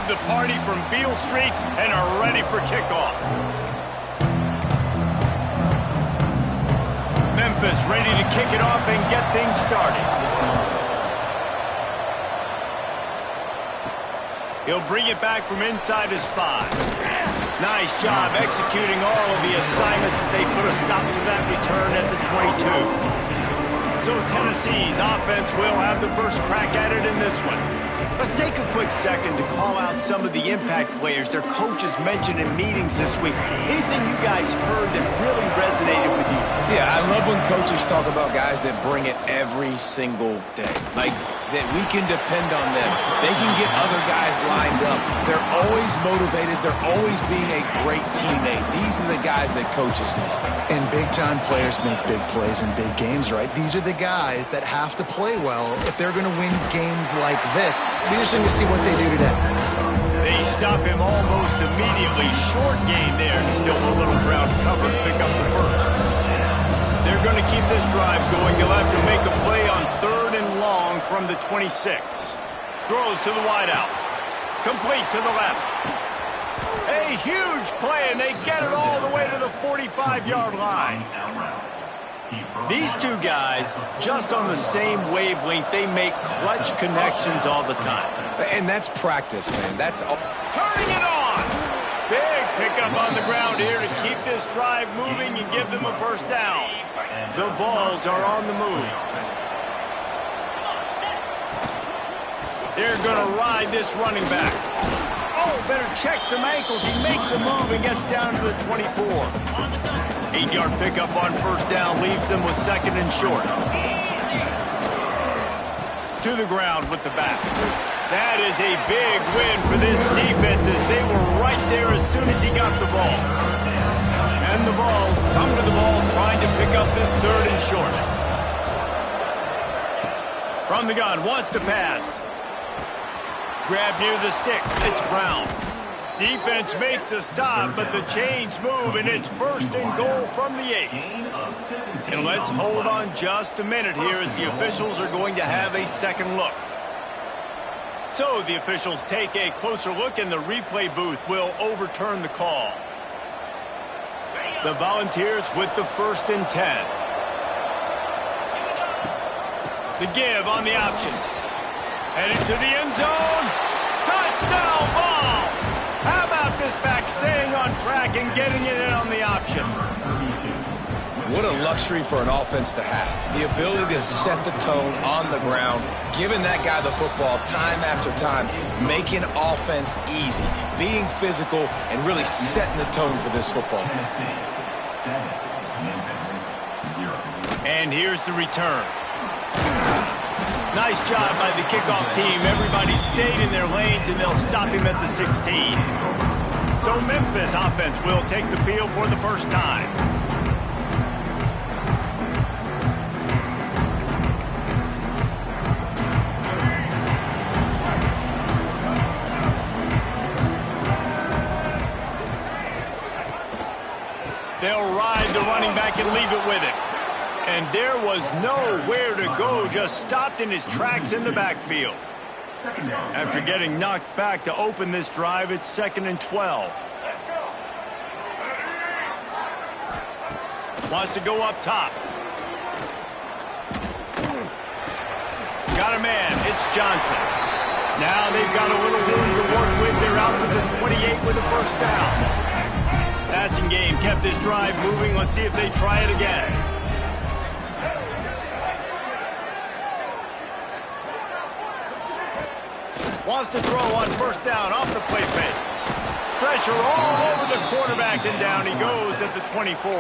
the party from Beale Street and are ready for kickoff. Memphis ready to kick it off and get things started. He'll bring it back from inside his 5. Nice job executing all of the assignments as they put a stop to that return at the 22. So Tennessee's offense will have the first crack at it in this one. Let's take a quick second to call out some of the impact players their coaches mentioned in meetings this week. Anything you guys heard that really resonated with you? Yeah, I love when coaches talk about guys that bring it every single day. Like, that we can depend on them. They can get other guys lined up. They're always motivated. They're always being a great teammate. These are the guys that coaches love. And big-time players make big plays in big games, right? These are the guys that have to play well if they're going to win games like this. Be interesting to see what they do today. They stop him almost immediately. Short gain there. Still a little ground cover to pick up the first. They're going to keep this drive going. They'll have to make a play on 3rd and long from the 26. Throws to the wideout. Complete to the left. A huge play, and they get it all the way to the 45-yard line. These two guys, just on the same wavelength, they make clutch connections all the time. And that's practice, man. That's turning it on. Big pickup on the ground here to keep this drive moving and give them a first down. The Vols are on the move. They're going to ride this running back. Oh, better check some ankles. He makes a move and gets down to the 24. 8-yard pickup on first down leaves them with 2nd and short. To the ground with the back. That is a big win for this defense as they were right there as soon as he got the ball. And the Vols come to the ball trying to pick up this 3rd and short. From the gun, wants to pass. Grab near the sticks, it's Brown. Defense makes a stop, but the chains move, and it's 1st and goal from the 8. And let's hold on just a minute here as the officials are going to have a second look. So the officials take a closer look, and the replay booth will overturn the call. The Volunteers with the 1st and 10. The give on the option. Headed to the end zone. Touchdown, Vols! How about this back staying on track and getting it in on the option? What a luxury for an offense to have. The ability to set the tone on the ground, giving that guy the football time after time, making offense easy, being physical, and really setting the tone for this football game. And here's the return. Nice job by the kickoff team. Everybody stayed in their lanes, and they'll stop him at the 16. So Memphis offense will take the field for the first time. They'll ride the running back and leave it with him. And there was nowhere to go, just stopped in his tracks in the backfield. After getting knocked back to open this drive, it's 2nd and 12. Wants to go up top. Got a man, it's Johnson. Now they've got a little room to work with. They're out to the 28 with a first down. Passing game kept this drive moving. Let's see if they try it again. Wants to throw on first down off the play fake. Pressure all over the quarterback, and down he goes at the 24.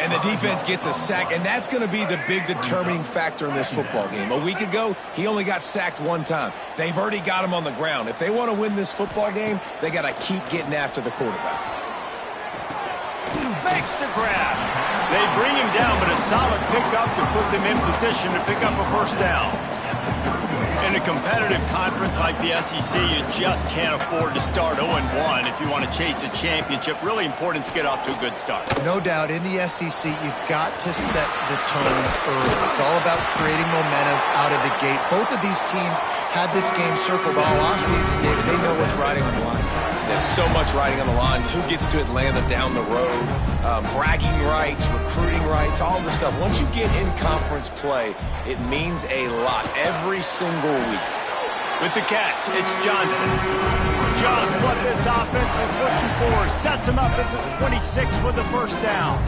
And the defense gets a sack, and that's going to be the big determining factor in this football game. A week ago, he only got sacked 1 time. They've already got him on the ground. If they want to win this football game, they got to keep getting after the quarterback. Makes the grab. They bring him down, but a solid pickup to put them in position to pick up a first down. In a competitive conference like the SEC, you just can't afford to start 0-1 if you want to chase a championship. Really important to get off to a good start. No doubt, in the SEC, you've got to set the tone early. It's all about creating momentum out of the gate. Both of these teams had this game circled all offseason, David. They know what's riding on the line. There's so much riding on the line. Who gets to Atlanta down the road? Bragging rights, recruiting rights, all this stuff. Once you get in conference play, it means a lot every single week. With the catch, it's Johnson. Just what this offense was looking for. Sets him up at the 26 with the first down.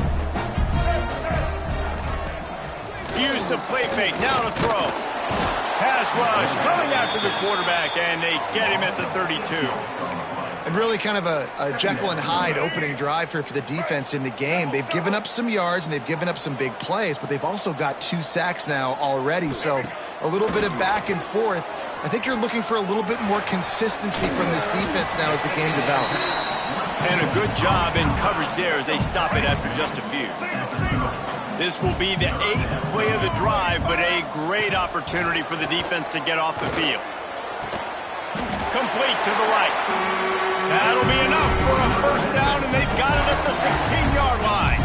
Use the play fake. Now to throw. Pass rush coming after the quarterback, and they get him at the 32. And really kind of a Jekyll and Hyde opening drive for the defense in the game. They've given up some yards and they've given up some big plays, but they've also got 2 sacks now already. So a little bit of back and forth. I think you're looking for a little bit more consistency from this defense now as the game develops. And a good job in coverage there as they stop it after just a few. This will be the 8th play of the drive, but a great opportunity for the defense to get off the field. Complete to the right. That'll be enough for a first down, and they've got it at the 16-yard line.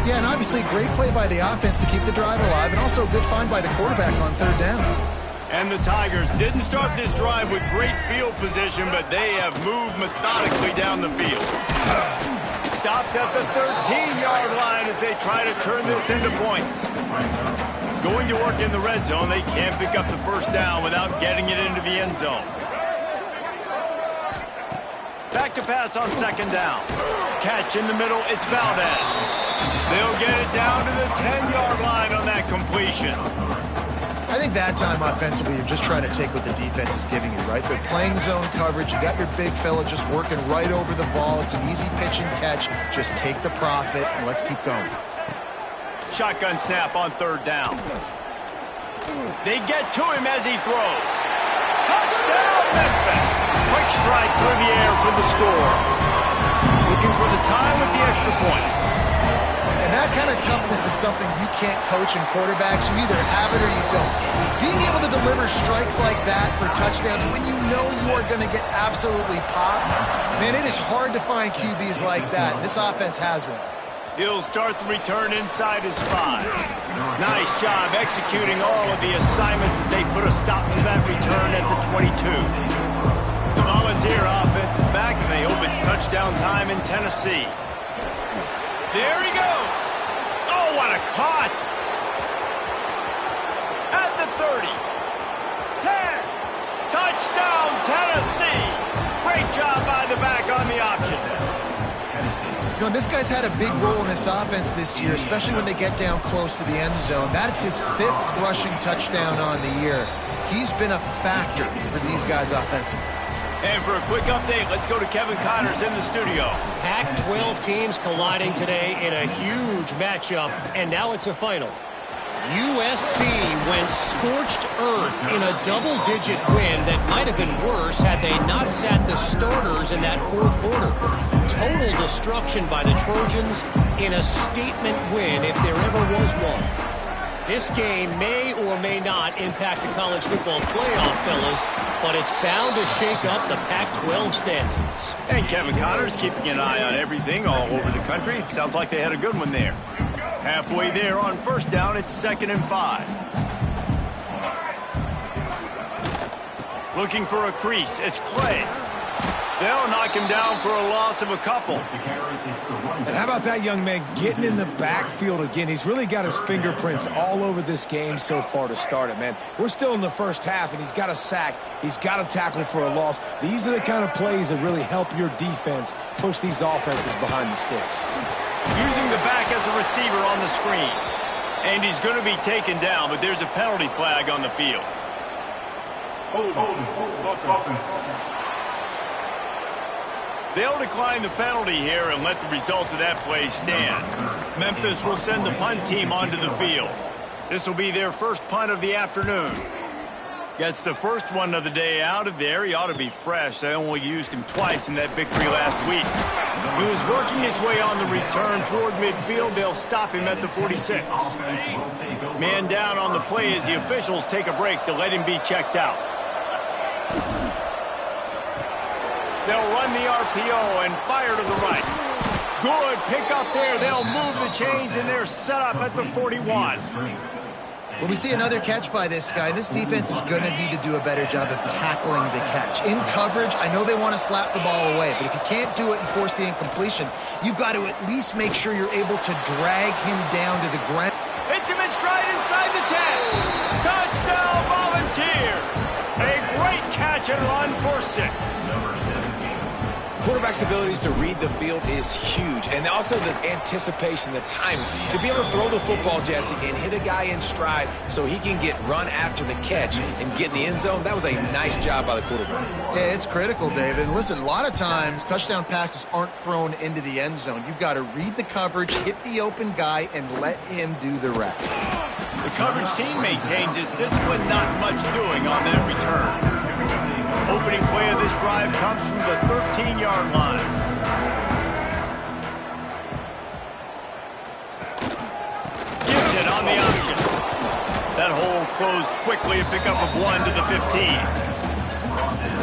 Yeah, and obviously great play by the offense to keep the drive alive, and also a good find by the quarterback on 3rd down. And the Tigers didn't start this drive with great field position, but they have moved methodically down the field. Stopped at the 13-yard line as they try to turn this into points. Going to work in the red zone, they can't pick up the first down without getting it into the end zone. Back to pass on 2nd down. Catch in the middle, it's Valdez. They'll get it down to the 10-yard line on that completion. I think that time offensively, you're just trying to take what the defense is giving you, right? They're playing zone coverage. You got your big fella just working right over the ball. It's an easy pitch and catch. Just take the profit, and let's keep going. Shotgun snap on 3rd down. They get to him as he throws. Touchdown, Memphis! Quick strike through the air for the score. Looking for the time with the extra point. And that kind of toughness is something you can't coach in quarterbacks. You either have it or you don't. Being able to deliver strikes like that for touchdowns when you know you are going to get absolutely popped, man, it is hard to find QBs like that. This offense has one. He'll start the return inside his 5. Nice job executing all of the assignments as they put a stop to that return at the 22. The Volunteer offense is back, and they hope it's touchdown time in Tennessee. There he goes. Oh, what a cut. At the 30. 10. Touchdown, Tennessee. Great job by the back on the option. You know, this guy's had a big role in this offense this year, especially when they get down close to the end zone. That's his 5th rushing touchdown on the year. He's been a factor for these guys offensively. And for a quick update, let's go to Kevin Connors in the studio. Pac-12 teams colliding today in a huge matchup, and now it's a final. USC went scorched earth in a double-digit win that might have been worse had they not sat the starters in that 4th quarter. Total destruction by the Trojans in a statement win if there ever was one. This game may or may not impact the college football playoff, fellas, but it's bound to shake up the Pac-12 standings. And Kevin Connors keeping an eye on everything all over the country. Sounds like they had a good one there. Halfway there on 1st down, it's 2nd and 5. Looking for a crease, it's Clay. They'll knock him down for a loss of a couple. And how about that young man getting in the backfield again? He's really got his fingerprints all over this game so far to start it, man. We're still in the first half, and he's got a sack. He's got a tackle for a loss. These are the kind of plays that really help your defense push these offenses behind the sticks. Using the back as a receiver on the screen. And he's going to be taken down, but there's a penalty flag on the field. They'll decline the penalty here and let the result of that play stand. Memphis will send the punt team onto the field. This will be their first punt of the afternoon. Gets the first one of the day out of there. He ought to be fresh. They only used him twice in that victory last week. He was working his way on the return toward midfield. They'll stop him at the 46. Man down on the play as the officials take a break to let him be checked out. They'll run the RPO and fire to the right. Good pick up there. They'll move the chains, and they're set up at the 41. Well, we see another catch by this guy. This defense is going to need to do a better job of tackling the catch. In coverage, I know they want to slap the ball away, but if you can't do it and force the incompletion, you've got to at least make sure you're able to drag him down to the ground. Hits him in stride inside the 10. Touchdown, Volunteers. A great catch and run for 6. Quarterback's abilities to read the field is huge, and also the anticipation, the timing, to be able to throw the football, Jesse, and hit a guy in stride so he can get run after the catch and get in the end zone. That was a nice job by the quarterback. Yeah, it's critical, David. And listen, a lot of times touchdown passes aren't thrown into the end zone. You've got to read the coverage, hit the open guy, and let him do the rest. The coverage team maintains his discipline, not much doing on that return. Opening play of this drive comes from the 13-yard line. Gives it on the option. That hole closed quickly, a pickup of 1 to the 15.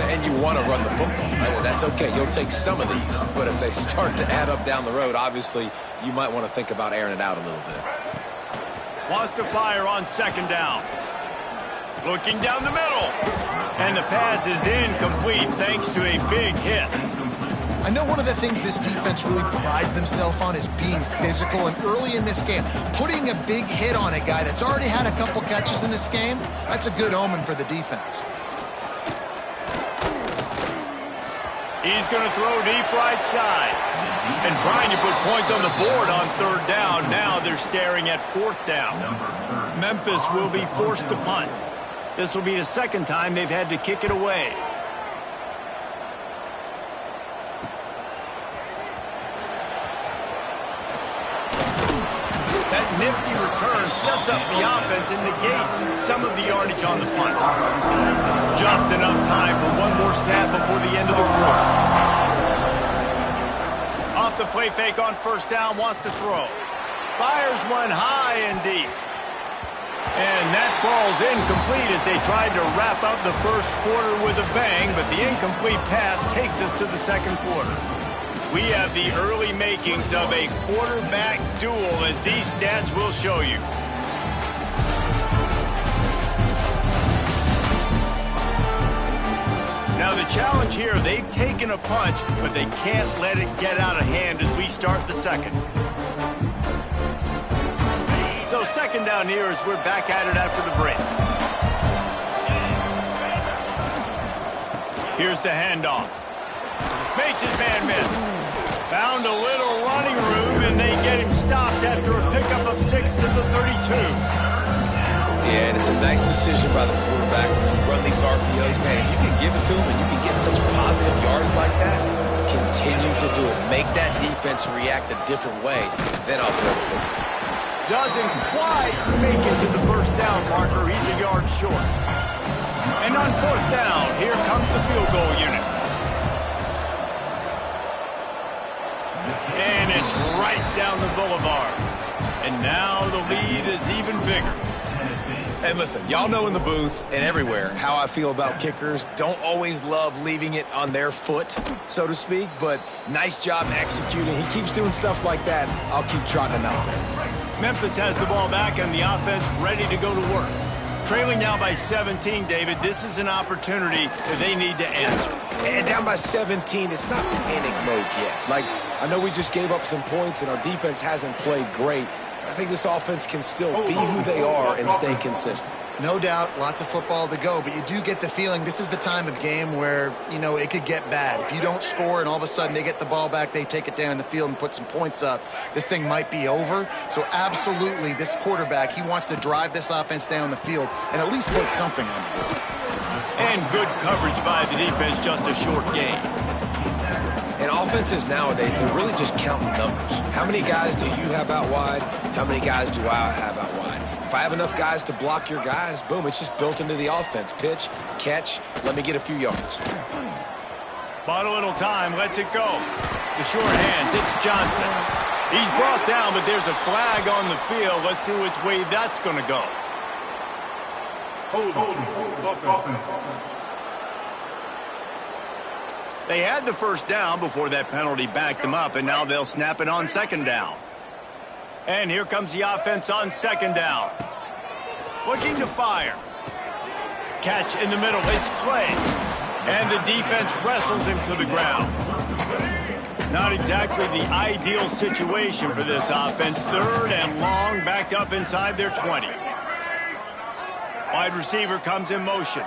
And you want to run the football. That's okay. You'll take some of these. But if they start to add up down the road, obviously, you might want to think about airing it out a little bit. Wants to fire on second down. Looking down the middle. And the pass is incomplete thanks to a big hit. I know one of the things this defense really prides themselves on is being physical, and early in this game, putting a big hit on a guy that's already had a couple catches in this game, that's a good omen for the defense. He's going to throw deep right side. And trying to put points on the board on third down. Now they're staring at fourth down. Memphis will be forced to punt. This will be the second time they've had to kick it away. That nifty return sets up the offense and negates some of the yardage on the punt. Just enough time for one more snap before the end of the quarter. Off the play fake on first down, wants to throw. Fires one high and deep. And that falls incomplete as they tried to wrap up the first quarter with a bang, but the incomplete pass takes us to the second quarter. We have the early makings of a quarterback duel, as these stats will show you. Now the challenge here, they've taken a punch, but they can't let it get out of hand as we start the second. So second down here as we're back at it after the break. Here's the handoff. Makes his man miss. Found a little running room, and they get him stopped after a pickup of 6 to the 32. Yeah, and it's a nice decision by the quarterback when you run these RPOs. Man, if you can give it to him and you can get such positive yards like that, continue to do it. Make that defense react a different way, then I'll throw the football. Doesn't quite make it to the first down marker. He's a yard short. And on fourth down, here comes the field goal unit. And it's right down the boulevard. And now the lead is even bigger. And listen, y'all know in the booth and everywhere how I feel about kickers. Don't always love leaving it on their foot, so to speak, but nice job executing. He keeps doing stuff like that. I'll keep trotting him out there. Memphis has the ball back and the offense ready to go to work. Trailing now by 17, David. This is an opportunity that they need to answer. And down by 17, it's not panic mode yet. Like, I know we just gave up some points and our defense hasn't played great. I think this offense can still be who they are and stay consistent. No doubt, lots of football to go, but you do get the feeling this is the time of game where, you know, it could get bad. If you don't score and all of a sudden they get the ball back, they take it down the field and put some points up, this thing might be over. So absolutely, this quarterback, he wants to drive this offense down the field and at least put something on the board. And good coverage by the defense, just a short gain. And offenses nowadays, they're really just counting numbers. How many guys do you have out wide? How many guys do I have out wide? If I have enough guys to block your guys, boom, it's just built into the offense. Pitch, catch, let me get a few yards. Bought a little time, lets it go. The short hands, it's Johnson. He's brought down, but there's a flag on the field. Let's see which way that's going to go. They had the first down before that penalty backed them up, and now they'll snap it on second down. And here comes the offense on second down. Looking to fire. Catch in the middle, it's Clay. And the defense wrestles him to the ground. Not exactly the ideal situation for this offense. Third and long, backed up inside their 20. Wide receiver comes in motion.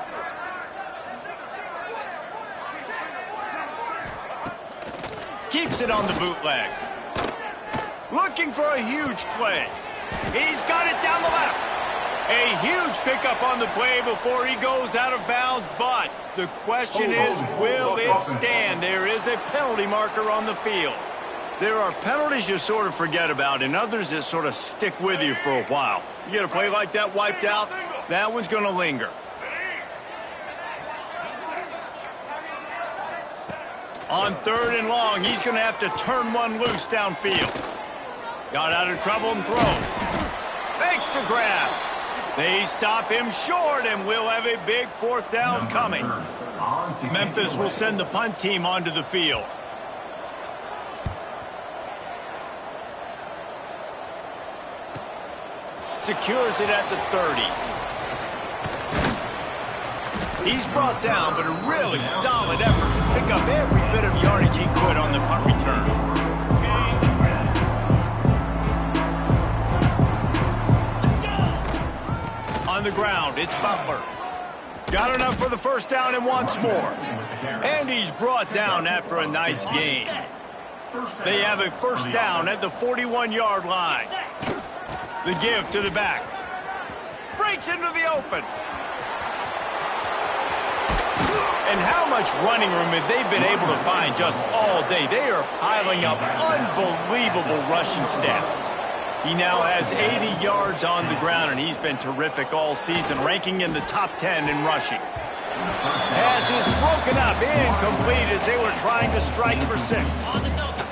Keeps it on the bootleg. Looking for a huge play. He's got it down the left. A huge pickup on the play before he goes out of bounds, but the question is, will it stand? There is a penalty marker on the field. There are penalties you sort of forget about, and others that sort of stick with you for a while. You get a play like that wiped out, that one's going to linger. On third and long, he's going to have to turn one loose downfield. Got out of trouble and throws. Thanks to grab. They stop him short, and we'll have a big fourth down coming. Memphis will send the punt team onto the field. Secures it at the 30. He's brought down, but a really solid effort to pick up every bit of yardage he could on the punt return. On the ground, it's Butler. Got enough for the first down and wants more. And he's brought down after a nice gain. They have a first down at the 41-yard line. The give to the back. Breaks into the open. And how much running room have they been able to find just all day? They are piling up unbelievable rushing stats. He now has 80 yards on the ground, and he's been terrific all season, ranking in the top 10 in rushing. Pass is broken up, incomplete as they were trying to strike for 6.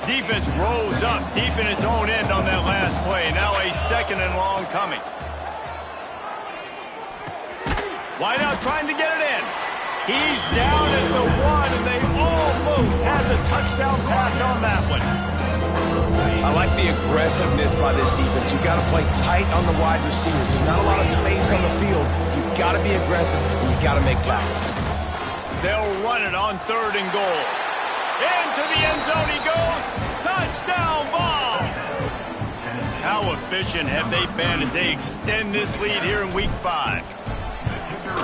Defense rose up deep in its own end on that last play. Now a second and long coming. Wideout trying to get it in. He's down at the 1, and they almost had the touchdown pass on that one. I like the aggressiveness by this defense. You've got to play tight on the wide receivers. There's not a lot of space on the field. You've got to be aggressive, and you've got to make tackles. They'll run it on third and goal. Into the end zone he goes. Touchdown ball. How efficient have they been as they extend this lead here in Week 5?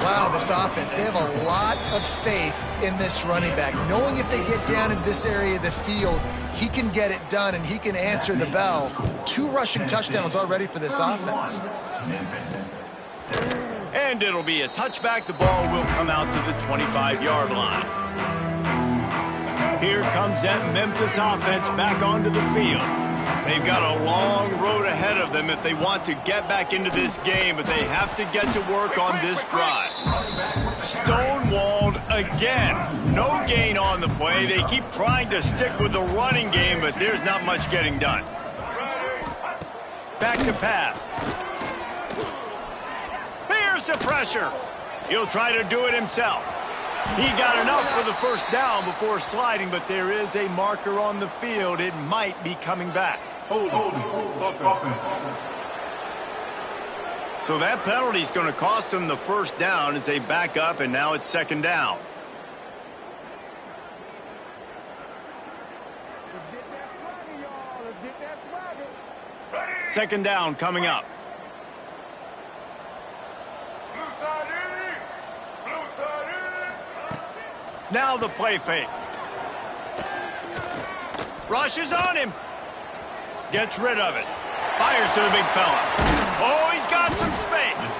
Wow, this offense, they have a lot of faith in this running back, knowing if they get down in this area of the field, he can get it done and he can answer the bell. 2 rushing touchdowns already for this offense. And it'll be a touchback. The ball will come out to the 25-yard line. Here comes that Memphis offense back onto the field. They've got a long road ahead of them if they want to get back into this game, but they have to get to work on this drive. Stonewalled again. No gain on the play. They keep trying to stick with the running game, but there's not much getting done. Back to pass. Here's the pressure. He'll try to do it himself. He got enough for the first down before sliding, but there is a marker on the field. It might be coming back. So that penalty is going to cost them the first down as they back up, and now it's second down. Second down coming up. Now the play fake. Rushes on him. Gets rid of it. Fires to the big fella. Oh, he's got some space.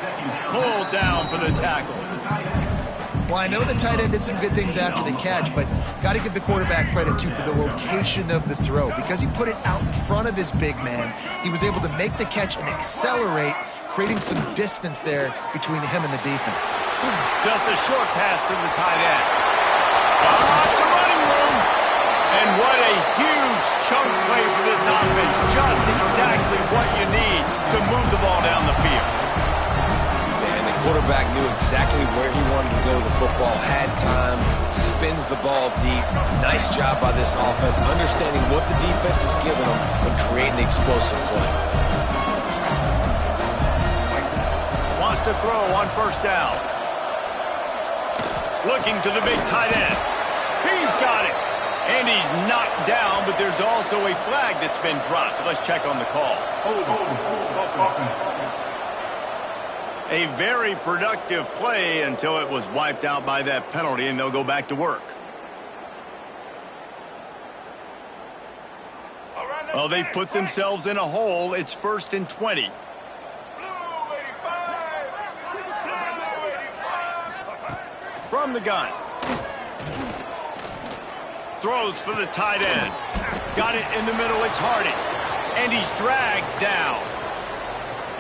Pulled down for the tackle. Well, I know the tight end did some good things after the catch, but got to give the quarterback credit, too, for the location of the throw. Because he put it out in front of his big man, he was able to make the catch and accelerate, creating some distance there between him and the defense. Just a short pass to the tight end. Lots of running room. And what a huge chunk play for this offense. Just exactly what you need to move the ball down the field. And the quarterback knew exactly where he wanted to go with the football, had time, spins the ball deep. Nice job by this offense, understanding what the defense is giving them and creating the explosive play. Wants to throw on first down. Looking to the big tight end. He's got it. And he's knocked down, but there's also a flag that's been dropped. Let's check on the call. A very productive play until it was wiped out by that penalty, and they'll go back to work. Well, they've put themselves in a hole. It's 1st and 20. From the gun. Throws for the tight end. Got it in the middle. It's Hardy. And he's dragged down.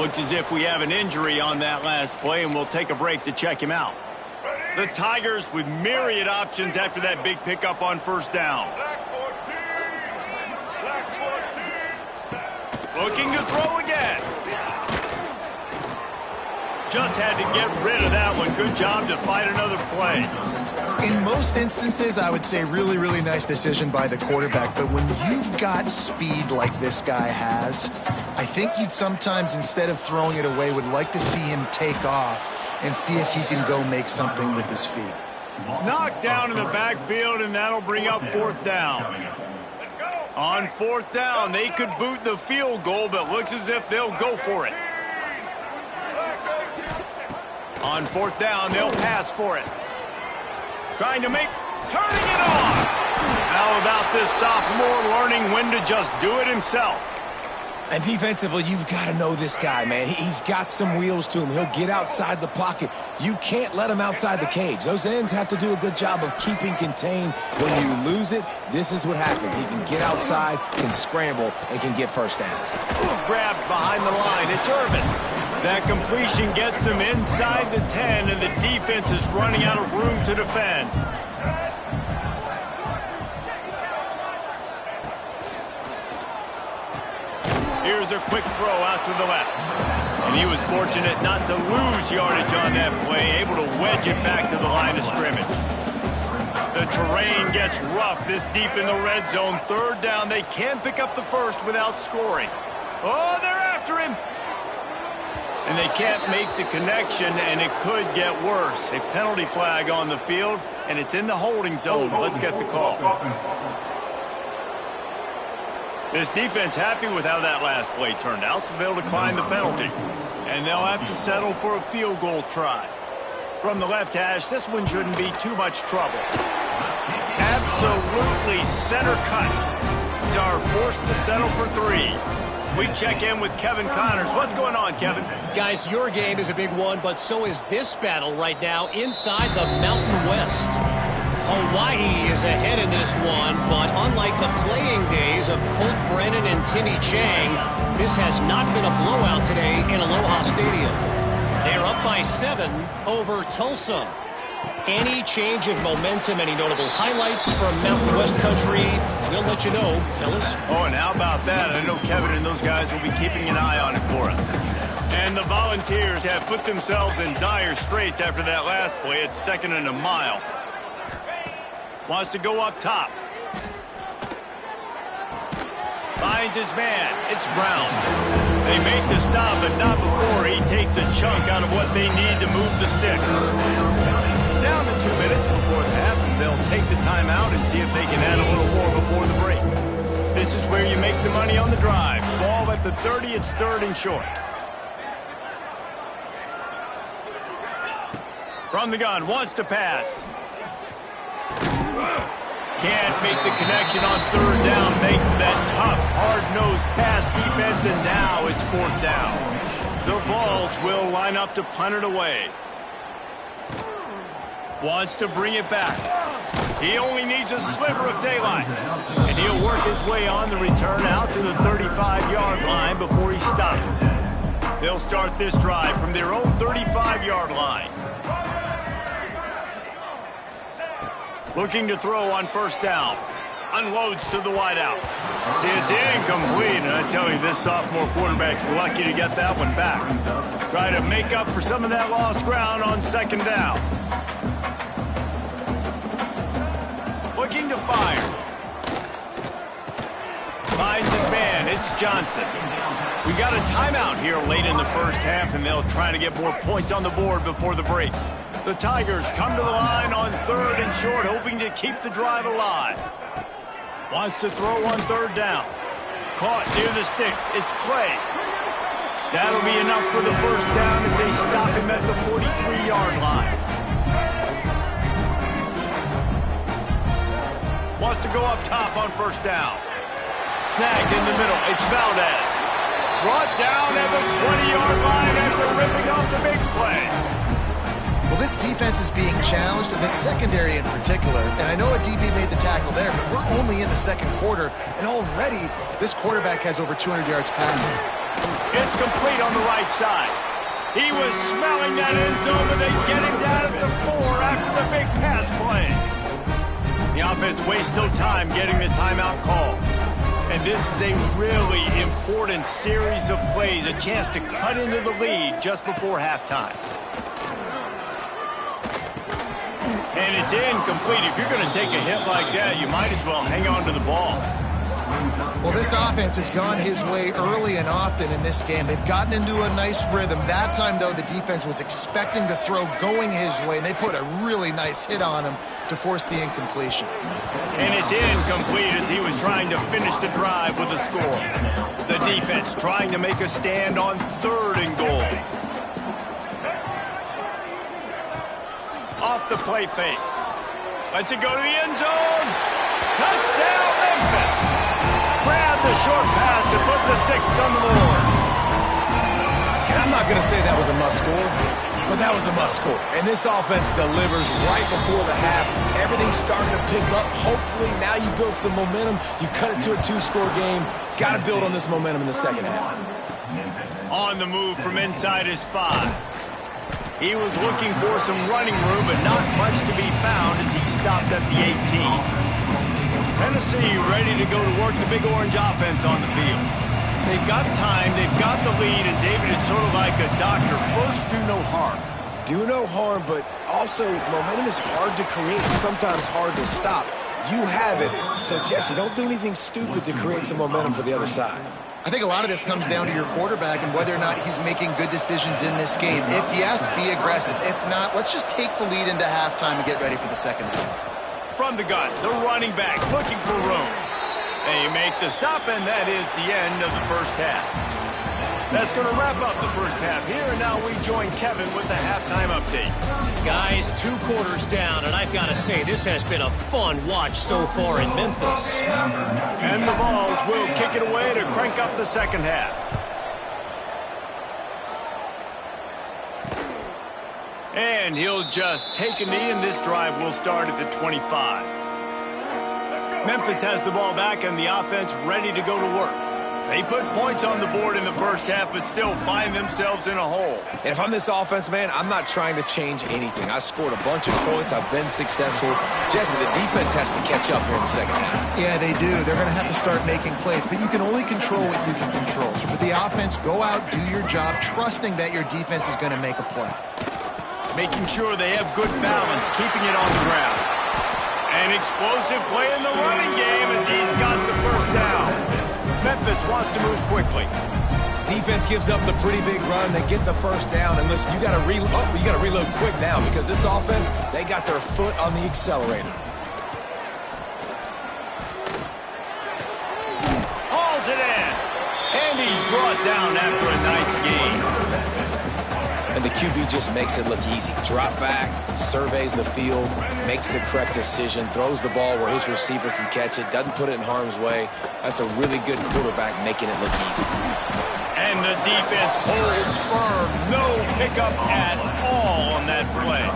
Looks as if we have an injury on that last play, and we'll take a break to check him out. The Tigers with myriad options after that big pickup on first down. Looking to throw again. Just had to get rid of that one. Good job to fight another play. In most instances, I would say really, really nice decision by the quarterback. But when you've got speed like this guy has, I think you'd sometimes, instead of throwing it away, would like to see him take off and see if he can go make something with his feet. Knocked down in the backfield, and that'll bring up 4th down. On 4th down, they could boot the field goal, but looks as if they'll go for it. On 4th down, they'll pass for it. Trying to turning it on. How about this sophomore learning when to just do it himself? And defensively, you've got to know this guy, man. He's got some wheels to him. He'll get outside the pocket. You can't let him outside the cage. Those ends have to do a good job of keeping contained. When you lose it, this is what happens. He can get outside, can scramble, and can get first downs. Grabbed behind the line. It's Irvin. That completion gets them inside the 10, and the defense is running out of room to defend. Here's a quick throw out to the left. And he was fortunate not to lose yardage on that play, able to wedge it back to the line of scrimmage. The terrain gets rough this deep in the red zone. 3rd down, they can pick up the first without scoring. Oh, they're after him. And they can't make the connection, and it could get worse. A penalty flag on the field, and it's in the holding zone. Let's get the call. This defense happy with how that last play turned out, so they'll decline the penalty. And they'll have to settle for a field goal try. From the left hash, this one shouldn't be too much trouble. Absolutely center cut. They are forced to settle for 3. We check in with Kevin Connors. What's going on, Kevin? Guys, your game is a big one, but so is this battle right now inside the Mountain West. Hawaii is ahead in this one, but unlike the playing days of Colt Brennan and Timmy Chang, this has not been a blowout today in Aloha Stadium. They're up by 7 over Tulsa. Any change of momentum, any notable highlights from Mountain West country, we'll let you know, fellas. Oh, and how about that? I know Kevin and those guys will be keeping an eye on it for us. And the Volunteers have put themselves in dire straits after that last play. It's 2nd and a mile. Wants to go up top. Finds his man. It's Brown. They make the stop, but not before he takes a chunk out of what they need to move the sticks. Down to 2 minutes before the half, and they'll take the timeout and see if they can add a little more before the break. This is where you make the money on the drive. Ball at the 30, it's 3rd and short. From the gun, wants to pass. Can't make the connection on 3rd down thanks to that tough, hard-nosed pass defense, and now it's 4th down. The Vols will line up to punt it away. Wants to bring it back. He only needs a sliver of daylight. And he'll work his way on the return out to the 35-yard line before he stops. They'll start this drive from their own 35-yard line. Looking to throw on first down. Unloads to the wideout. It's incomplete, and I tell you, this sophomore quarterback's lucky to get that one back. Try to make up for some of that lost ground on second down. Looking to fire. Finds his man. It's Johnson. We got a timeout here late in the first half, and they'll try to get more points on the board before the break. The Tigers come to the line on third and short, hoping to keep the drive alive. Wants to throw on third down. Caught near the sticks. It's Clay. That'll be enough for the first down as they stop him at the 43-yard line. Wants to go up top on first down. Snagged in the middle. It's Valdez. Brought down at the 20-yard line after ripping off the big play. Well, this defense is being challenged, and the secondary in particular. And I know a DB made the tackle there, but we're only in the second quarter, and already this quarterback has over 200 yards passing. It's complete on the right side. He was smelling that end zone, but they get him down at the 4 after the big pass play. The offense wastes no time getting the timeout call. And this is a really important series of plays, a chance to cut into the lead just before halftime. And it's incomplete. If you're going to take a hit like that, you might as well hang on to the ball. Well, this offense has gone his way early and often in this game. They've gotten into a nice rhythm. That time, though, the defense was expecting to throw going his way, and they put a really nice hit on him to force the incompletion. And it's incomplete as he was trying to finish the drive with a score. The defense trying to make a stand on third and goal. Off the play fake. Lets it go to the end zone. Touchdown, Memphis. Grab the short pass to put the 6 on the board. And I'm not going to say that was a must score, but that was a must score. And this offense delivers right before the half. Everything's starting to pick up. Hopefully now you build some momentum. You cut it to a 2-score game. Got to build on this momentum in the second half. On the move from inside his 5. He was looking for some running room, but not much to be found as he stopped at the 18. Tennessee ready to go to work the Big Orange offense on the field. They've got time, they've got the lead, and David is sort of like a doctor. First, do no harm. Do no harm, but also momentum is hard to create, sometimes hard to stop. You have it, so Jesse, don't do anything stupid to create some momentum for the other side. I think a lot of this comes down to your quarterback and whether or not he's making good decisions in this game. If yes, be aggressive. If not, let's just take the lead into halftime and get ready for the second half. From the gun, the running back looking for room. They make the stop, and that is the end of the first half. That's going to wrap up the first half here, and now we join Kevin with the halftime update. Guys, 2 quarters down, and I've got to say, this has been a fun watch so far in Memphis. And the Vols will kick it away to crank up the second half. And he'll just take a knee, and this drive will start at the 25. Memphis has the ball back, and the offense ready to go to work. They put points on the board in the first half, but still find themselves in a hole. And if I'm this offense, man, I'm not trying to change anything. I scored a bunch of points. I've been successful. Jesse, the defense has to catch up here in the second half. Yeah, they do. They're going to have to start making plays, but you can only control what you can control. So for the offense, go out, do your job, trusting that your defense is going to make a play. Making sure they have good balance, keeping it on the ground. An explosive play in the running game as he's got the first down. Memphis wants to move quickly. Defense gives up the pretty big run. They get the first down, and listen, you got to reload quick now because this offense, they got their foot on the accelerator. Hauls it in, and he's brought down after a nice gain. And the QB just makes it look easy. Drop back, surveys the field, makes the correct decision, throws the ball where his receiver can catch it, doesn't put it in harm's way. That's a really good quarterback making it look easy. And the defense holds firm. No pickup at all on that play.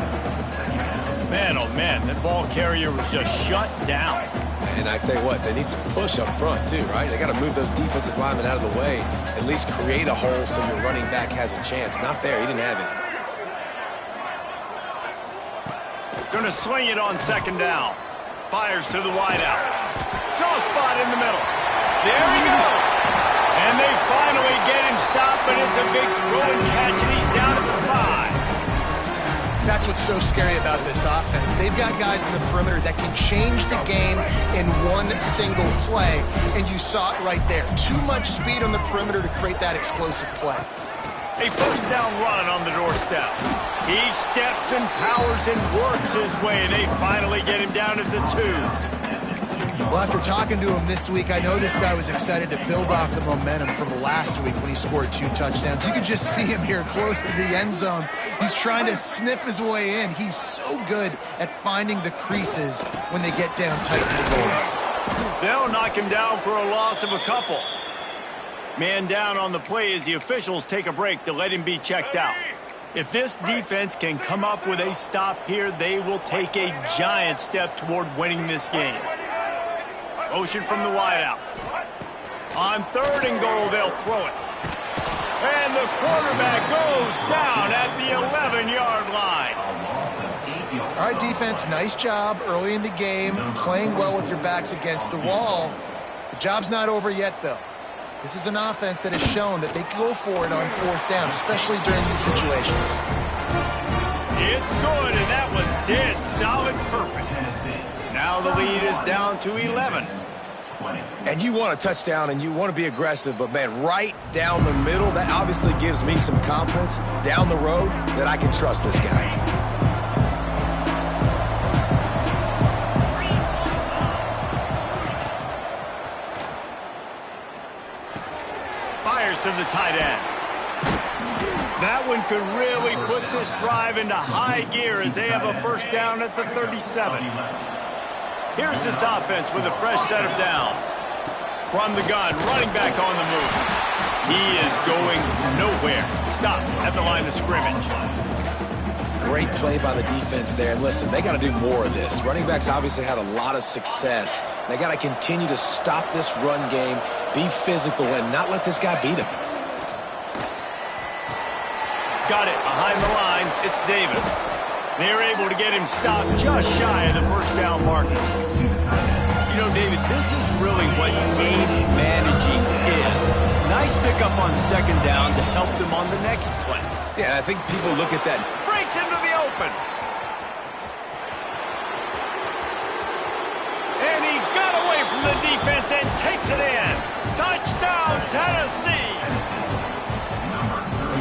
Man, oh man, that ball carrier was just shut down. And I tell you what, they need some push up front too, right? They got to move those defensive linemen out of the way, at least create a hole so your running back has a chance. Not there, he didn't have it. Gonna swing it on second down. Fires to the wideout. Soft spot in the middle. There he goes. And they finally get him stopped, but it's a big throw and catch, and he's down at the 5. That's what's so scary about this offense. They've got guys in the perimeter that can change the game in one single play, and you saw it right there. Too much speed on the perimeter to create that explosive play. A first down run on the doorstep. He steps and powers and works his way, and they finally get him down at the 2. Well, after talking to him this week, I know this guy was excited to build off the momentum from last week when he scored 2 touchdowns. You could just see him here close to the end zone. He's trying to snip his way in. He's so good at finding the creases when they get down tight to the goal. They'll knock him down for a loss of a couple. Man down on the play as the officials take a break to let him be checked out. If this defense can come up with a stop here, they will take a giant step toward winning this game. Motion from the wideout. On 3rd and goal, they'll throw it. And the quarterback goes down at the 11-yard line. All right, defense, nice job early in the game, playing well with your backs against the wall. The job's not over yet, though. This is an offense that has shown that they go for it on 4th down, especially during these situations. It's good, and that was dead solid perfect. Now the lead is down to 11. And you want a touchdown and you want to be aggressive, but man, right down the middle, that obviously gives me some confidence down the road that I can trust this guy. Fires to the tight end. That one could really put this drive into high gear as they have a first down at the 37. Here's this offense with a fresh set of downs. From the gun, running back on the move. He is going nowhere. Stop at the line of scrimmage. Great play by the defense there. And listen, they got to do more of this. Running backs obviously had a lot of success. They got to continue to stop this run game, be physical, and not let this guy beat him. Got it behind the line. It's Davis. They're able to get him stopped just shy of the first down marker. You know, David, this is really what game managing is. Nice pickup on second down to help them on the next play. Yeah, I think people look at that. Breaks into the open. And he got away from the defense and takes it in. Touchdown, Tennessee.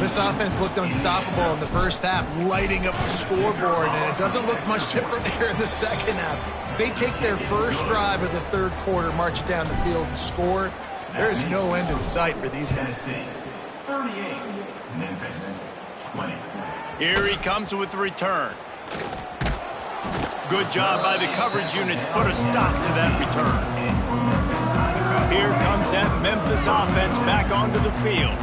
This offense looked unstoppable in the first half, lighting up the scoreboard, and it doesn't look much different here in the second half. They take their first drive of the 3rd quarter, march it down the field, and score. There is no end in sight for these guys. 38, Memphis, 20. Here he comes with the return. Good job by the coverage unit to put a stop to that return. Here comes that Memphis offense back onto the field.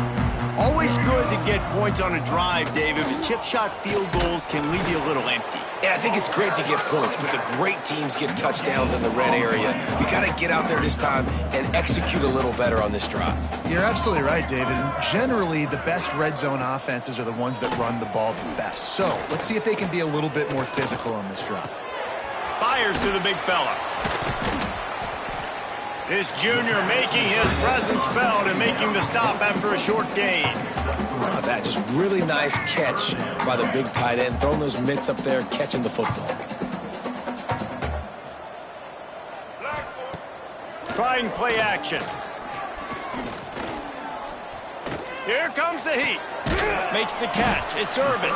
Always good to get points on a drive, David, but chip shot field goals can leave you a little empty. And I think it's great to get points, but the great teams get touchdowns in the red area. You got to get out there this time and execute a little better on this drive. You're absolutely right, David. And generally, the best red zone offenses are the ones that run the ball the best. So let's see if they can be a little bit more physical on this drive. Fires to the big fella. This junior making his presence felt and making the stop after a short gain. That just really nice catch by the big tight end, throwing those mitts up there, catching the football. Trying play action. Here comes the heat. Makes the catch. It's Irvin.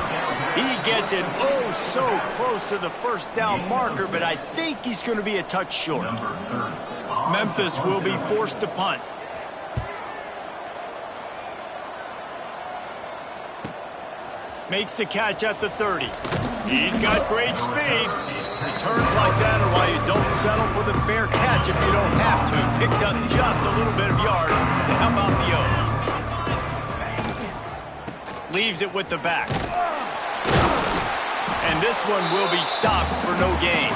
He gets it oh so close to the first down marker, but I think he's going to be a touch short. Memphis will be forced to punt. Makes the catch at the 30. He's got great speed. Returns like that are why you don't settle for the fair catch if you don't have to. Picks up just a little bit of yards to help out the O. Leaves it with the back. and this one will be stopped for no gain.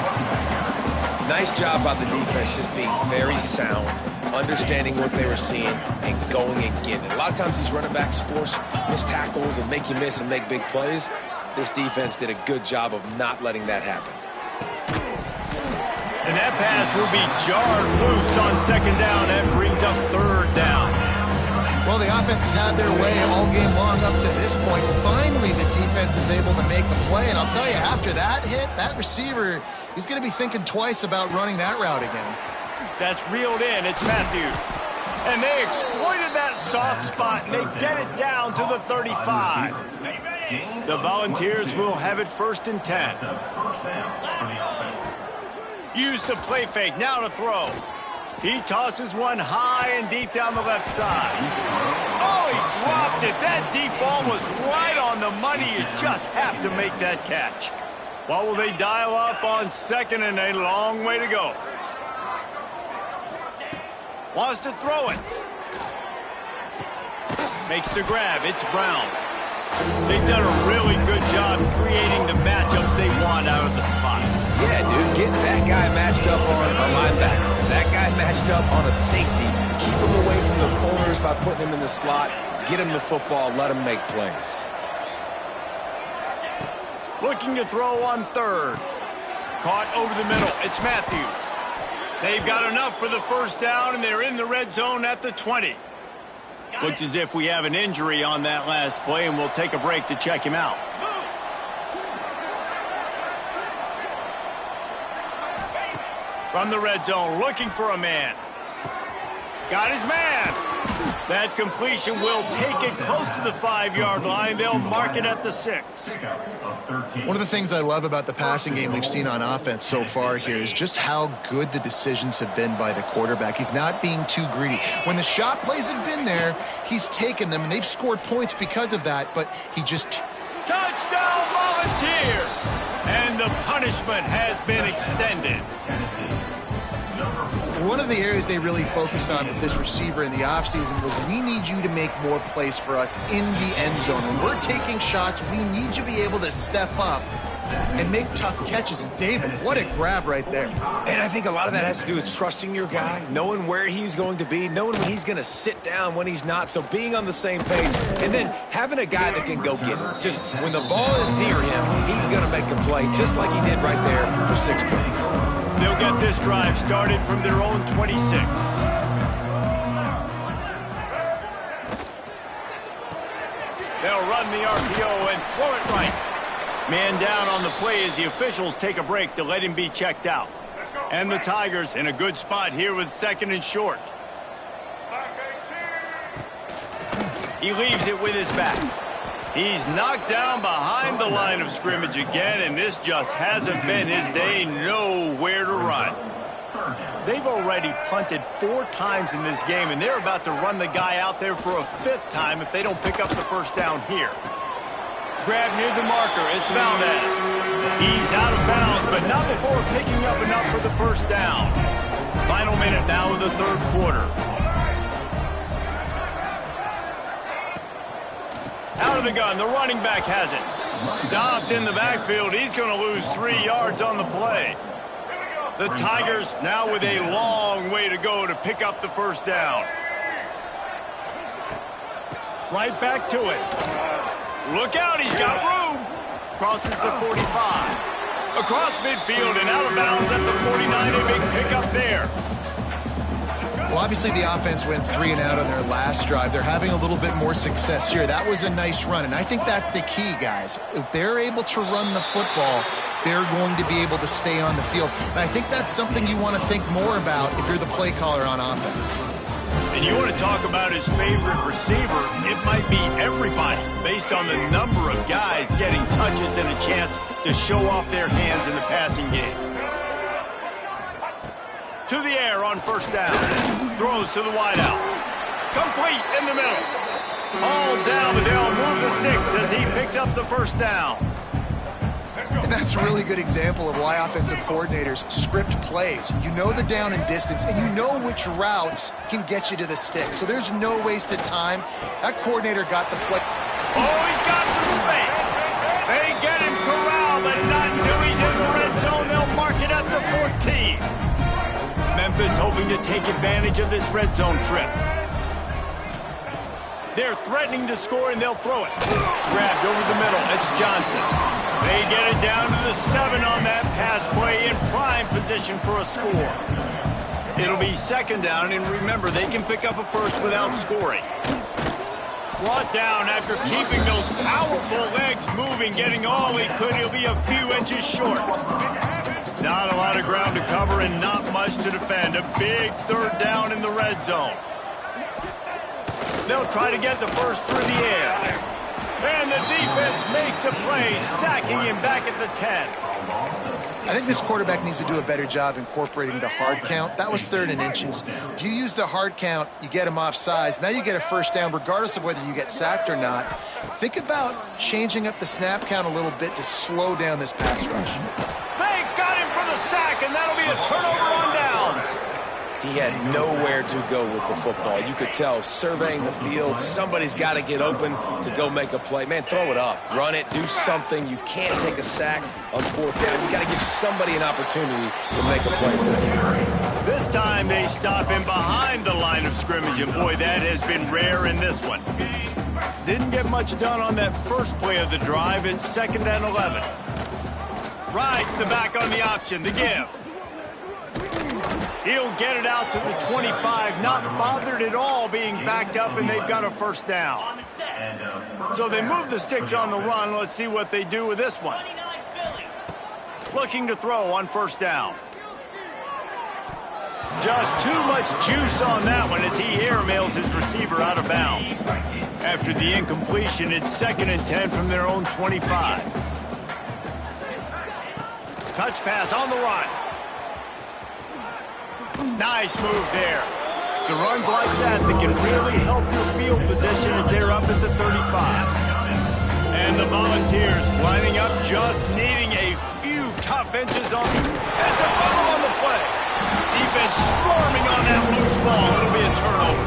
Nice job by the defense, just being very sound, understanding what they were seeing, and going and getting it. A lot of times these running backs force missed tackles and make you miss and make big plays. This defense did a good job of not letting that happen. And that pass will be jarred loose on second down. That brings up third down. Well, the offense has had their way all game long up to this point. Finally, the defense is able to make a play. And I'll tell you, after that hit, that receiver, he's going to be thinking twice about running that route again. That's reeled in. It's Matthews. And they exploited that soft spot, and they get it down to the 35. The Volunteers will have it 1st and 10. Use the play fake. Now to throw. He tosses one high and deep down the left side. Oh, he dropped it. That deep ball was right on the money. You just have to make that catch. What will they dial up on 2nd and a long way to go? Wants to throw it. Makes the grab. It's Brown. They've done a really good job creating the matchups they want out of the slot. Yeah, dude, get that guy matched up on a linebacker. That guy matched up on a safety. Keep him away from the corners by putting him in the slot. Get him the football. Let him make plays. Looking to throw on 3rd. Caught over the middle. It's Matthews. They've got enough for the 1st down, and they're in the red zone at the 20. Looks as if we have an injury on that last play, and we'll take a break to check him out. From the red zone, looking for a man. Got his man. That completion will take it close to the 5-yard line. They'll mark it at the 6. One of the things I love about the passing game we've seen on offense so far here is just how good the decisions have been by the quarterback. He's not being too greedy. When the shot plays have been there, he's taken them, and they've scored points because of that, but he just... Touchdown, Volunteers! And the punishment has been extended. One of the areas they really focused on with this receiver in the offseason was we need you to make more plays for us in the end zone. When we're taking shots, we need you to be able to step up and make tough catches. And David, what a grab right there. And I think a lot of that has to do with trusting your guy, knowing where he's going to be, knowing when he's going to sit down, when he's not, so being on the same page, and then having a guy that can go get it. Just when the ball is near him, he's going to make a play just like he did right there for 6 points. They'll get this drive started from their own 26. They'll run the RPO and throw it right. Man down on the play as the officials take a break to let him be checked out. And the Tigers in a good spot here with 2nd and short. He leaves it with his back. He's knocked down behind the line of scrimmage again, and this just hasn't been his day. Nowhere to run. They've already punted 4 times in this game, and they're about to run the guy out there for a 5th time if they don't pick up the 1st down here. Grab near the marker. It's Valdez. He's out of bounds, but not before picking up enough for the 1st down. Final minute now of the 3rd quarter. Out of the gun, the running back has it. Stopped in the backfield. He's going to lose 3 yards on the play. The Tigers now with a long way to go to pick up the 1st down. Right back to it. Look out, he's got room. Crosses the 45. Across midfield and out of bounds at the 49. A big pickup there. Well, obviously the offense went 3 and out on their last drive. They're having a little bit more success here. That was a nice run, and I think that's the key, guys. If they're able to run the football, they're going to be able to stay on the field. And I think that's something you want to think more about if you're the play caller on offense. And you want to talk about his favorite receiver, it might be everybody, based on the number of guys getting touches and a chance to show off their hands in the passing game. To the air on 1st down. Throws to the wideout. Complete in the middle. All down, but they'll move the sticks as he picks up the 1st down. And that's a really good example of why offensive coordinators script plays. You know the down and distance, and you know which routes can get you to the stick. So there's no wasted time. That coordinator got the play. Oh, he's got some space. They get him corralled, and Memphis hoping to take advantage of this red zone trip. They're threatening to score, and they'll throw it. Grabbed over the middle. It's Johnson. They get it down to the 7 on that pass play in prime position for a score. It'll be second down, and remember, they can pick up a first without scoring. Brought down after keeping those powerful legs moving, getting all he could. He'll be a few inches short. Not a lot of ground to cover and not much to defend. A big third down in the red zone. They'll try to get the first through the air. And the defense makes a play, sacking him back at the 10. I think this quarterback needs to do a better job incorporating the hard count. That was 3rd and inches. If you use the hard count, you get him off sides. Now you get a first down regardless of whether you get sacked or not. Think about changing up the snap count a little bit to slow down this pass rush. They got him for the sack, and that'll be a turnover on downs. He had nowhere to go with the football. You could tell, surveying the field, somebody's got to get open to go make a play. Man, throw it up. Run it. Do something. You can't take a sack on 4th down. You got to give somebody an opportunity to make a play for you. This time they stop him behind the line of scrimmage, and boy, that has been rare in this one. Didn't get much done on that first play of the drive. It's 2nd and 11. Rides the back on the option, the give. He'll get it out to the 25, not bothered at all being backed up, and they've got a first down. So they move the sticks on the run. Let's see what they do with this one. Looking to throw on first down. Just too much juice on that one as he airmails his receiver out of bounds. After the incompletion, it's 2nd and 10 from their own 25. Touch pass on the run. Nice move there. It's runs like that can really help your field position as they're up at the 35. And the Volunteers lining up, just needing a few tough inches on. And it's a fumble on the play. Defense swarming on that loose ball. It'll be a turnover.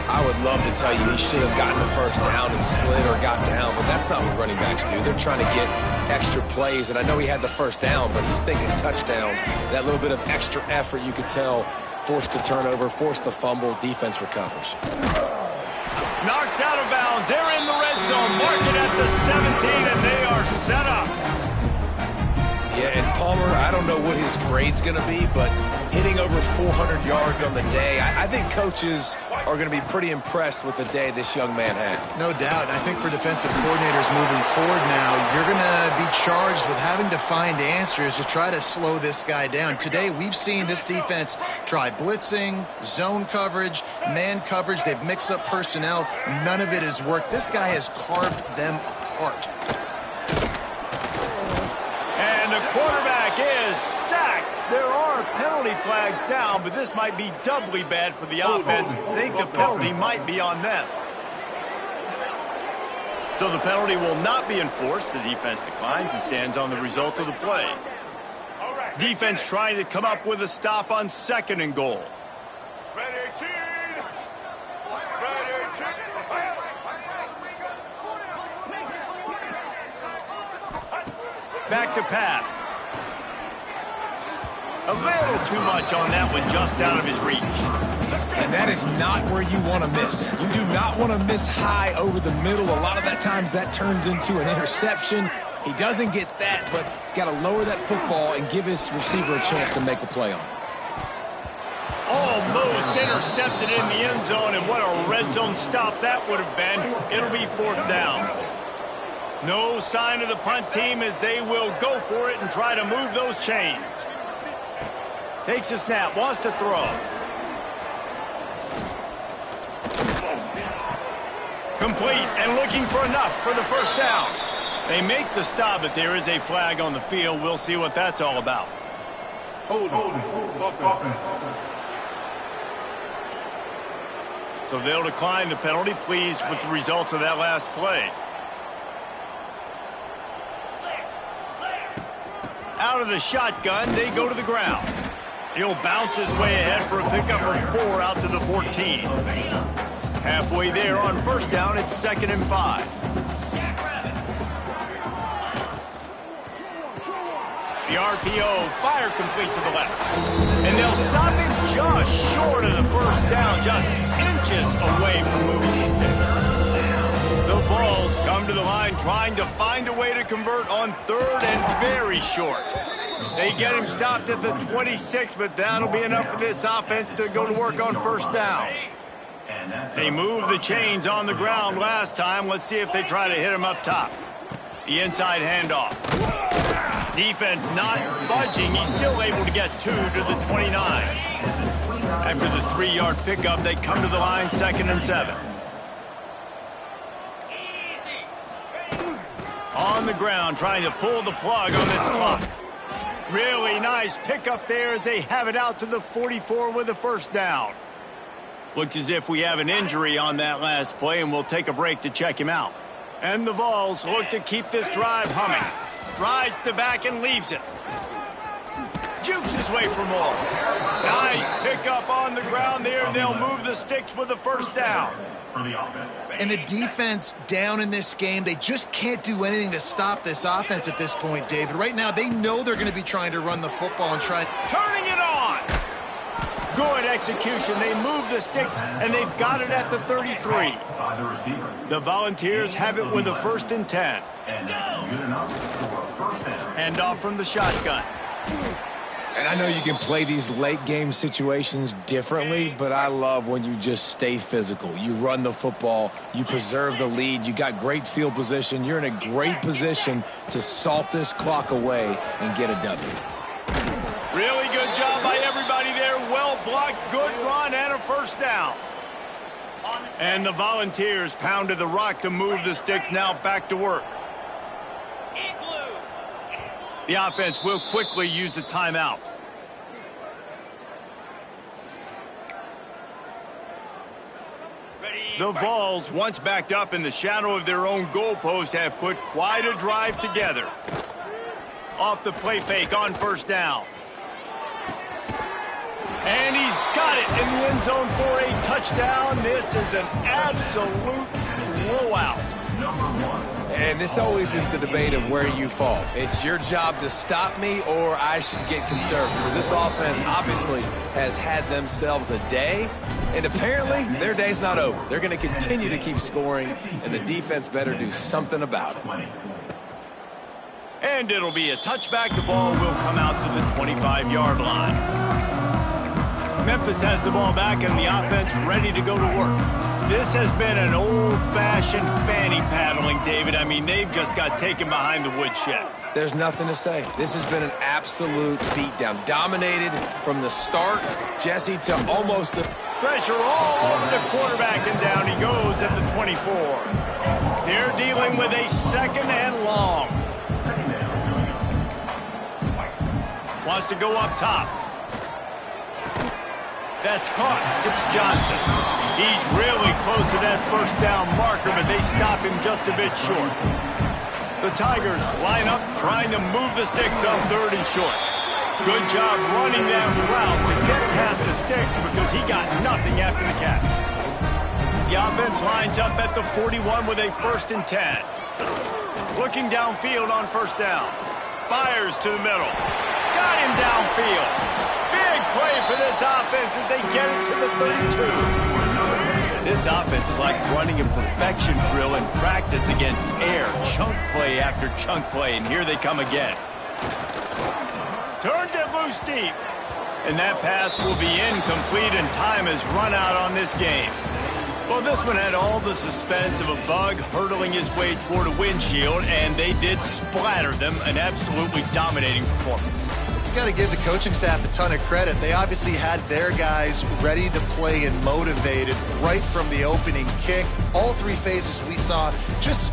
I would love to tell you he should have gotten the first down and slid or got down, but that's not what running backs do. They're trying to get extra plays, and I know he had the first down, but he's thinking touchdown. That little bit of extra effort, you could tell, forced the turnover, forced the fumble, defense recovers. Knocked out of bounds. They're in the red zone. Mark it at the 17, and they are set up. Yeah, and Palmer, I don't know what his grade's going to be, but hitting over 400 yards on the day, I think coaches are going to be pretty impressed with the day this young man had. No doubt. I think for defensive coordinators moving forward now, you're going to be charged with having to find answers to try to slow this guy down. Today, we've seen this defense try blitzing, zone coverage, man coverage. They've mixed up personnel. None of it has worked. This guy has carved them apart. And the quarterback is sacked. There are penalty flags down, but this might be doubly bad for the offense. I think the penalty might be on them. So the penalty will not be enforced. The defense declines and stands on the result of the play. Defense trying to come up with a stop on 2nd and goal. Back to pass. A little too much on that one, just out of his reach. And that is not where you want to miss. You do not want to miss high over the middle. A lot of that times that turns into an interception. He doesn't get that, but he's got to lower that football and give his receiver a chance to make a play on it. Almost intercepted in the end zone, and what a red zone stop that would have been. It'll be 4th down. No sign of the punt team as they will go for it and try to move those chains. Takes a snap, wants to throw. Complete and looking for enough for the first down. They make the stop, but there is a flag on the field. We'll see what that's all about. So they'll decline the penalty, pleased with the results of that last play. Out of the shotgun, they go to the ground. He'll bounce his way ahead for a pickup of 4 out to the 14. Halfway there on first down, it's 2nd and 5. The RPO, fire complete to the left. And they'll stop him short of the first down, just inches away from moving the sticks. The Vols come to the line trying to find a way to convert on third and very short. They get him stopped at the 26, but that'll be enough for this offense to go to work on first down. They moved the chains on the ground last time. Let's see if they try to hit him up top. The inside handoff. Defense not budging. He's still able to get 2 to the 29. After the 3-yard pickup, they come to the line 2nd and 7. On the ground, trying to pull the plug on this clock. Really nice pickup there as they have it out to the 44 with a first down. Looks as if we have an injury on that last play, and we'll take a break to check him out. And the Vols look to keep this drive humming. Rides the back and leaves it. Jukes his way for more. Nice pickup on the ground there. They'll move the sticks with the first down. And the defense down in this game, they just can't do anything to stop this offense at this point, David. Right now, they know they're going to be trying to run the football and try. Turning it on. Good execution. They move the sticks, and they've got it at the 33. The Volunteers have it with a 1st and 10. Hand off from the shotgun. And I know you can play these late game situations differently, but I love when you just stay physical. You run the football, you preserve the lead, you got great field position, you're in a great position to salt this clock away and get a W. Really good job by everybody there. Well blocked, good run, and a first down. And the Volunteers pounded the rock to move the sticks, now back to work. The offense will quickly use a timeout. The Vols, once backed up in the shadow of their own goalpost, have put quite a drive together. Off the play fake on first down. And he's got it in the end zone for a touchdown. This is an absolute blowout. And this always is the debate of where you fall. It's your job to stop me, or I should get conservative. Because this offense obviously has had themselves a day, and apparently their day's not over. They're going to continue to keep scoring, and the defense better do something about it. And it'll be a touchback. The ball will come out to the 25-yard line. Memphis has the ball back, and the offense ready to go to work. This has been an old-fashioned fanny paddling, David. I mean, they've just got taken behind the woodshed. There's nothing to say. This has been an absolute beatdown. Dominated from the start, Jesse, to almost the... Pressure all over the quarterback, and down he goes at the 24. They're dealing with a 2nd and long. Wants to go up top. That's caught. It's Johnson. He's really close to that first down marker, but they stop him just a bit short. The Tigers line up, trying to move the sticks on 3rd and short. Good job running that route to get past the sticks because he got nothing after the catch. The offense lines up at the 41 with a 1st and 10. Looking downfield on first down. Fires to the middle. Got him downfield. Big play for this offense as they get it to the 32. This offense is like running a perfection drill in practice against air. Chunk play after chunk play, and here they come again. Turns it loose deep. And that pass will be incomplete, and time has run out on this game. Well, this one had all the suspense of a bug hurtling his way toward a windshield, and they did splatter them. An absolutely dominating performance. Got to give the coaching staff a ton of credit. They obviously had their guys ready to play and motivated right from the opening kick. All 3 phases we saw just